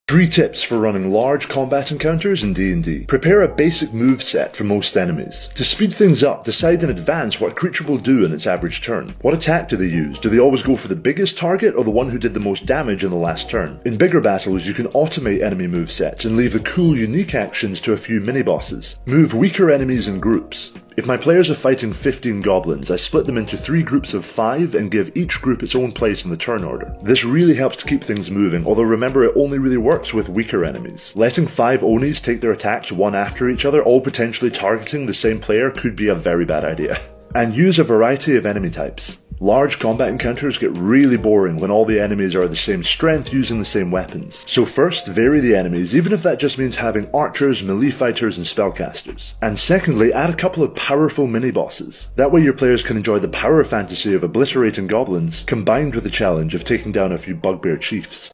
3 tips for running large combat encounters in D&D. Prepare a basic move set for most enemies. To speed things up, decide in advance what a creature will do in its average turn. What attack do they use? Do they always go for the biggest target or the one who did the most damage in the last turn? In bigger battles, you can automate enemy move sets and leave the cool unique actions to a few mini-bosses. Move weaker enemies in groups. If my players are fighting 15 goblins, I split them into 3 groups of 5 and give each group its own place in the turn order. This really helps to keep things moving, although remember it only really works with weaker enemies. Letting 5 Onis take their attacks one after each other, all potentially targeting the same player, could be a very bad idea. And use a variety of enemy types. Large combat encounters get really boring when all the enemies are the same strength using the same weapons. So first, vary the enemies, even if that just means having archers, melee fighters and spellcasters. And secondly, add a couple of powerful mini-bosses. That way your players can enjoy the power fantasy of obliterating goblins, combined with the challenge of taking down a few bugbear chiefs.